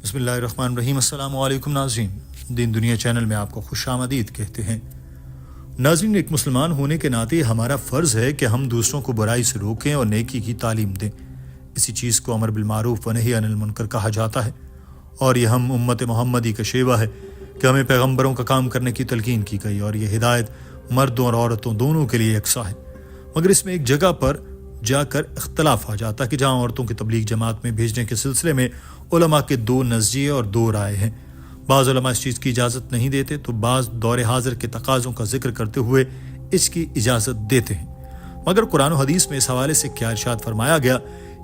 بسم اللہ الرحمن الرحیم۔ السلام علیکم ناظرین، دین دنیا چینل میں آپ کو خوش آمدید کہتے ہیں۔ ناظرین، ایک مسلمان ہونے کے ناطے ہمارا فرض ہے کہ ہم دوسروں کو برائی سے روکیں اور نیکی کی تعلیم دیں۔ اسی چیز کو امر بالمعروف و نہی عن المنکر کہا جاتا ہے، اور یہ ہم امت محمدی کا شیوہ ہے کہ ہمیں پیغمبروں کا کام کرنے کی تلقین کی گئی، اور یہ ہدایت مردوں اور عورتوں دونوں کے لیے یکساں ہے۔ مگر اس میں ایک جگہ پر جا کر اختلاف آ جاتا کہ جہاں عورتوں کی تبلیغ جماعت میں بھیجنے کے سلسلے میں علماء کے دو نظریے اور دو رائے ہیں۔ بعض علماء اس چیز کی اجازت نہیں دیتے تو بعض دور حاضر کے تقاضوں کا ذکر کرتے ہوئے اس کی اجازت دیتے ہیں۔ مگر قرآن و حدیث میں اس حوالے سے کیا ارشاد فرمایا گیا،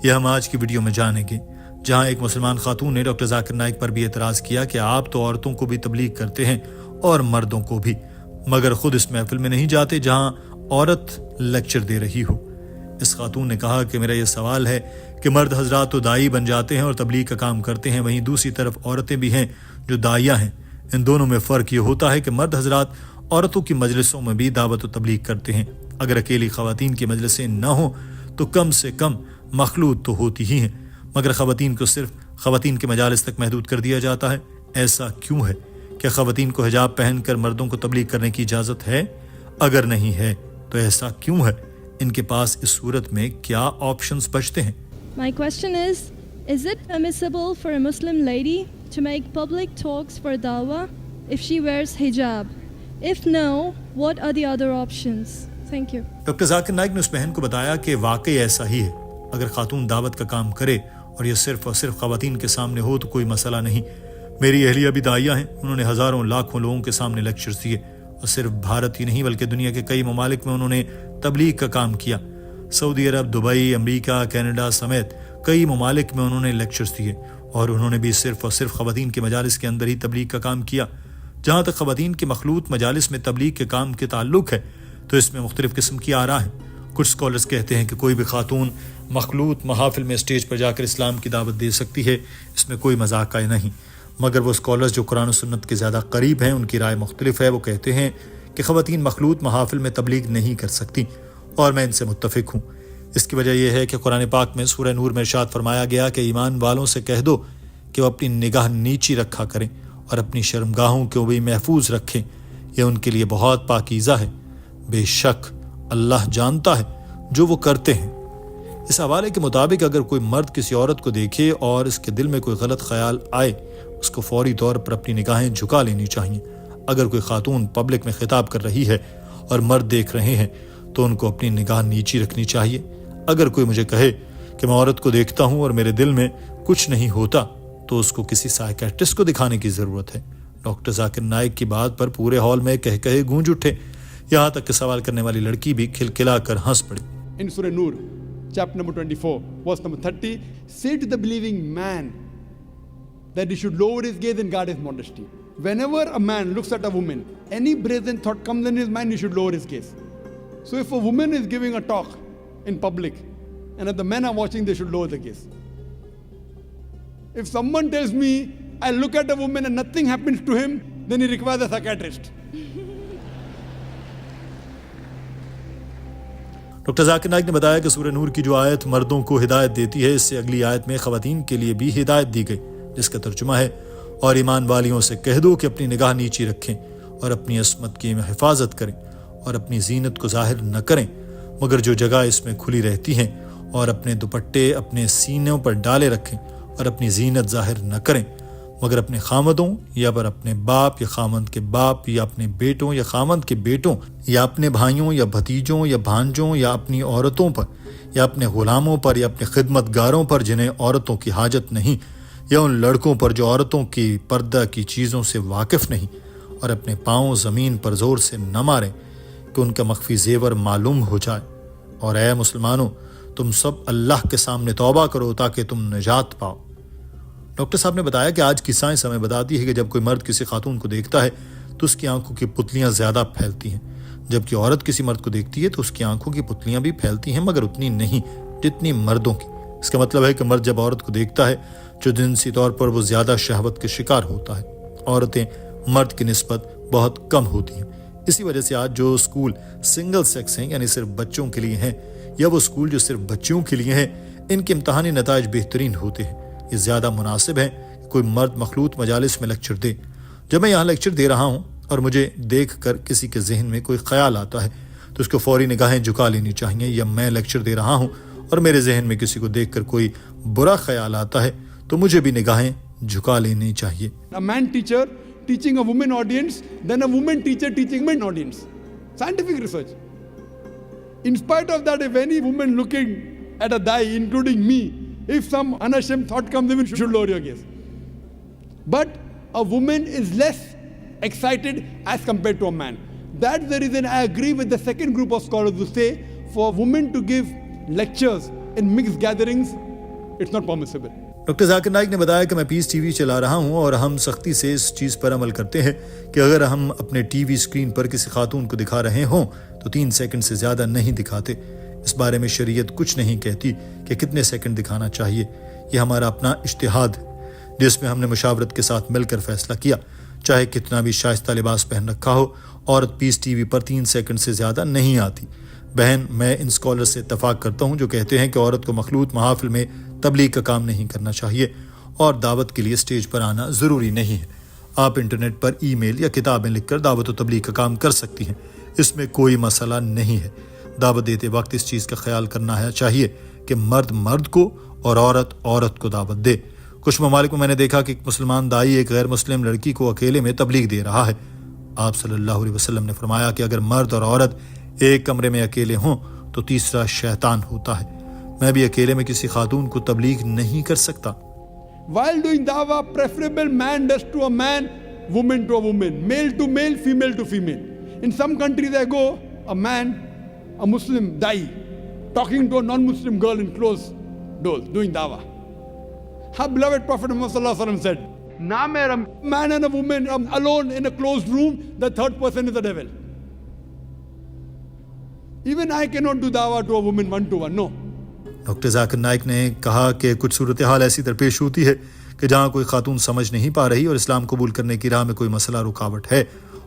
یہ ہم آج کی ویڈیو میں جانیں گے، جہاں ایک مسلمان خاتون نے ڈاکٹر ذاکر نائک پر بھی اعتراض کیا کہ آپ تو عورتوں کو بھی تبلیغ کرتے ہیں اور مردوں کو بھی، مگر خود اس محفل میں نہیں جاتے جہاں عورت لیکچر دے رہی ہو۔ اس خاتون نے کہا کہ میرا یہ سوال ہے کہ مرد حضرات تو دائی بن جاتے ہیں اور تبلیغ کا کام کرتے ہیں، وہیں دوسری طرف عورتیں بھی ہیں جو داعیہ ہیں۔ ان دونوں میں فرق یہ ہوتا ہے کہ مرد حضرات عورتوں کی مجلسوں میں بھی دعوت و تبلیغ کرتے ہیں۔ اگر اکیلی خواتین کی مجلسیں نہ ہوں تو کم سے کم مخلوط تو ہوتی ہی ہیں، مگر خواتین کو صرف خواتین کے مجالس تک محدود کر دیا جاتا ہے۔ ایسا کیوں ہے؟ کیا خواتین کو حجاب پہن کر مردوں کو تبلیغ کرنے کی اجازت ہے؟ اگر نہیں ہے تو ایسا کیوں ہے؟ ان کے پاس اس صورت میں کیا آپشنز بچتے ہیں؟ My question is it permissible for a Muslim lady to make public talks for dawah if she wears hijab? If no, what are the other options? Thank you. Doctor Zakir Naik نے اس بہن کو بتایا کہ واقعی ایسا ہی ہے۔ اگر خاتون دعوت کا کام کرے اور یہ صرف اور صرف خواتین کے سامنے ہو تو کوئی مسئلہ نہیں۔ میری اہلیہ بھی داعیہ ہیں، انہوں نے ہزاروں لاکھوں لوگوں کے سامنے لیکچرز دیے، اور صرف بھارت ہی نہیں بلکہ دنیا کے کئی ممالک میں انہوں نے تبلیغ کا کام کیا۔ سعودی عرب، دبئی، امریکہ، کینیڈا سمیت کئی ممالک میں انہوں نے لیکچرز دیے، اور انہوں نے بھی صرف اور صرف خواتین کے مجالس کے اندر ہی تبلیغ کا کام کیا۔ جہاں تک خواتین کے مخلوط مجالس میں تبلیغ کے کام کے تعلق ہے تو اس میں مختلف قسم کی آراء ہیں۔ کچھ سکولرز کہتے ہیں کہ کوئی بھی خاتون مخلوط محافل میں اسٹیج پر جا کر اسلام کی دعوت دے سکتی ہے، اس میں کوئی مذاق نہیں۔ مگر وہ سکولرز جو قرآن و سنت کے زیادہ قریب ہیں ان کی رائے مختلف ہے۔ وہ کہتے ہیں کہ خواتین مخلوط محافل میں تبلیغ نہیں کر سکتی، اور میں ان سے متفق ہوں۔ اس کی وجہ یہ ہے کہ قرآن پاک میں سورہ نور میں ارشاد فرمایا گیا کہ ایمان والوں سے کہہ دو کہ وہ اپنی نگاہ نیچی رکھا کریں اور اپنی شرمگاہوں کو بھی محفوظ رکھیں، یہ ان کے لیے بہت پاکیزہ ہے، بے شک اللہ جانتا ہے جو وہ کرتے ہیں۔ اس حوالے کے مطابق اگر کوئی مرد کسی عورت کو دیکھے اور اس کے دل میں کوئی غلط خیال آئے، اس کو فوری طور پر اپنی نگاہیں جھکا لینی چاہیے۔ اگر کوئی خاتون پبلک میں خطاب کر رہی ہے اور مرد دیکھ رہے ہیں تو ان کو اپنی نگاہ نیچی رکھنی چاہیے۔ اگر کوئی مجھے کہے کہ میں عورت کو دیکھتا ہوں اور میرے دل میں کچھ نہیں ہوتا تو اس کو کسی سائیکیٹرسٹ کو دکھانے کی ضرورت ہے۔ ڈاکٹر ذاکر نائک کی بات پر پورے ہال میں کہے گونج اٹھے، یہاں تک کہ سوال کرنے والی لڑکی بھی کھلکھلا کر ہنس پڑی۔ In Surah Nur, chapter number 24, verse number 30, say to the believing man that he should lower his gaze and guard his modesty. Whenever a man looks at a woman, any brazen thought comes in his mind, he should lower his gaze. So if a woman is giving a talk in public and if the men are watching, they should lower the gaze. If someone tells me I look at a woman and nothing happens to him, then he requires a psychiatrist. Doctor Zakir Naik نے بتایا کہ سورہ نور کی جو آیت مردوں کو ہدایت دیتی ہے، اس سے اگلی آیت میں خواتین کے لیے بھی ہدایت دی گئی، جس کا ترجمہ ہے اور ایمان والیوں سے کہہ دو کہ اپنی نگاہ نیچی رکھیں اور اپنی عصمت کی حفاظت کریں اور اپنی زینت کو ظاہر نہ کریں، مگر جو جگہ اس میں کھلی رہتی ہیں، اور اپنے دوپٹے اپنے سینوں پر ڈالے رکھیں اور اپنی زینت ظاہر نہ کریں، مگر اپنے خامدوں یا پر اپنے باپ یا خامند کے باپ یا اپنے بیٹوں یا خامند کے بیٹوں یا اپنے بھائیوں یا بھتیجوں یا بھانجوں یا اپنی عورتوں پر یا اپنے غلاموں پر یا اپنے خدمت گاروں پر جنہیں عورتوں کی حاجت نہیں، یا ان لڑکوں پر جو عورتوں کی پردہ کی چیزوں سے واقف نہیں، اور اپنے پاؤں زمین پر زور سے نہ ماریں کہ ان کا مخفی زیور معلوم ہو جائے۔ اور اے مسلمانوں، تم سب اللہ کے سامنے توبہ کرو تاکہ تم نجات پاؤ۔ ڈاکٹر صاحب نے بتایا کہ آج کی سائنس ہمیں بتاتی ہے کہ جب کوئی مرد کسی خاتون کو دیکھتا ہے تو اس کی آنکھوں کی پتلیاں زیادہ پھیلتی ہیں، جبکہ عورت کسی مرد کو دیکھتی ہے تو اس کی آنکھوں کی پتلیاں بھی پھیلتی ہیں، مگر اتنی نہیں جتنی مردوں کی۔ اس کا مطلب ہے کہ مرد جب عورت کو دیکھتا ہے جو جنسی طور پر وہ زیادہ شہوت کے شکار ہوتا ہے، عورتیں مرد کی نسبت بہت کم ہوتی ہیں۔ اسی وجہ سے آج جو اسکول سنگل سیکس ہیں، یعنی صرف بچوں کے لیے ہیں، یا وہ اسکول جو صرف بچیوں کے لیے ہیں، ان کے امتحانی نتائج بہترین ہوتے ہیں۔ یہ زیادہ مناسب ہے کہ کوئی مرد مخلوط مجالس میں لیکچر دے۔ جب میں یہاں لیکچر دے رہا ہوں اور مجھے دیکھ کر کسی کے ذہن میں کوئی خیال آتا ہے تو اس کو فوری نگاہیں جھکا لینی چاہیے، یا میں لیکچر دے رہا ہوں اور میرے ذہن میں کسی کو دیکھ کر کوئی برا خیال آتا ہے تو مجھے بھی نگاہیں جھکا لینی چاہیے۔ A man teacher teaching a woman audience than a woman teacher teaching men audience. Scientific research. In spite of that, if any woman looking at a dai, including me, if some unashamed thought comes, even should lower your gaze. But a woman is less excited as compared to a man. That's the reason I agree with the second group of scholars who say for a woman to give lectures in mixed gatherings, it's not permissible. Doctor Zakir Naik نے بتایا کہ میں پیس T V چلا رہا ہوں اور ہم سختی سے اس چیز پر عمل کرتے ہیں کہ اگر ہم اپنے ٹی وی اسکرین پر کسی خاتون کو دکھا رہے ہوں تو 3 سیکنڈ سے زیادہ نہیں دکھاتے۔ اس بارے میں شریعت کچھ نہیں کہتی کہ کتنے سیکنڈ دکھانا چاہیے، یہ ہمارا اپنا اجتہاد ہے جس میں ہم نے مشاورت کے ساتھ مل کر فیصلہ کیا۔ چاہے کتنا بھی شائستہ لباس پہن رکھا ہو، عورت پیس ٹی وی پر 3 سیکنڈ سے زیادہ نہیں آتی۔ بہن، میں ان اسکالر سے اتفاق کرتا ہوں جو کہتے ہیں کہ عورت کو مخلوط محافل میں تبلیغ کا کام نہیں کرنا چاہیے اور دعوت کے لیے اسٹیج پر آنا ضروری نہیں ہے۔ آپ انٹرنیٹ پر ای میل یا کتابیں لکھ کر دعوت و تبلیغ کا کام کر سکتی ہیں، اس میں کوئی مسئلہ نہیں ہے۔ دعوت دیتے وقت اس چیز کا خیال کرنا ہے چاہیے کہ مرد مرد کو اور عورت عورت کو دعوت دے۔ کچھ ممالک میں نے دیکھا کہ ایک مسلمان دائی ایک غیر مسلم لڑکی کو اکیلے میں تبلیغ دے رہا ہے۔ آپ صلی اللہ علیہ وسلم نے فرمایا کہ اگر مرد اور عورت ایک کمرے میں اکیلے ہوں تو تیسرا شیطان ہوتا ہے۔ میں بھی اکیلے میں کسی خاتون کو تبلیغ نہیں کر سکتا۔ While doing dawah, preferable man does to a man, woman to a woman, male to male, female to female. In some countries I go, a man, a Muslim dai, talking to a non-Muslim girl in closed doors, doing dawah. Our beloved Prophet Muhammad sallallahu alaihi wasallam said, "Na mera man and a woman alone in a closed room, the third person is the devil." Even I cannot do dawah to a woman one to one, no. Doctor Zakir Naik نے کہا کہ کچھ صورتحال ایسی درپیش ہوتی ہے کہ جہاں کوئی خاتون سمجھ نہیں پا رہی اور اسلام قبول کرنے کی راہ میں کوئی مسئلہ رکاوٹ ہے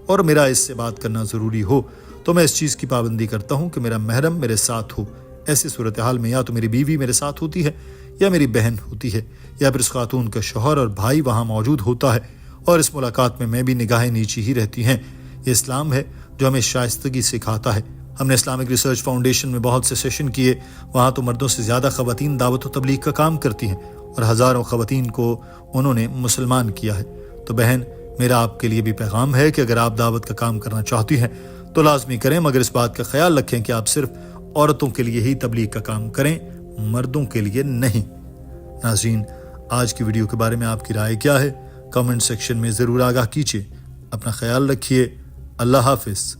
اور میرا اس سے بات کرنا ضروری ہو تو میں اس چیز کی پابندی کرتا ہوں کہ میرا محرم میرے ساتھ ہو۔ ایسی صورتحال میں یا تو میری بیوی میرے ساتھ ہوتی ہے یا میری بہن ہوتی ہے یا پھر اس خاتون کا شوہر اور بھائی وہاں موجود ہوتا ہے، اور اس ملاقات میں بھی نگاہیں نیچی ہی رہتی ہیں۔ یہ اسلام ہے جو ہمیں شائستگی سکھاتا ہے۔ ہم نے اسلامک ریسرچ فاؤنڈیشن میں بہت سے سیشن کیے، وہاں تو مردوں سے زیادہ خواتین دعوت و تبلیغ کا کام کرتی ہیں اور ہزاروں خواتین کو انہوں نے مسلمان کیا ہے۔ تو بہن، میرا آپ کے لیے بھی پیغام ہے کہ اگر آپ دعوت کا کام کرنا چاہتی ہیں تو لازمی کریں، مگر اس بات کا خیال رکھیں کہ آپ صرف عورتوں کے لیے ہی تبلیغ کا کام کریں، مردوں کے لیے نہیں۔ ناظرین، آج کی ویڈیو کے بارے میں آپ کی رائے کیا ہے؟ کامنٹ سیکشن میں ضرور آگاہ کیجیے۔ اپنا خیال رکھیے۔ اللہ حافظ۔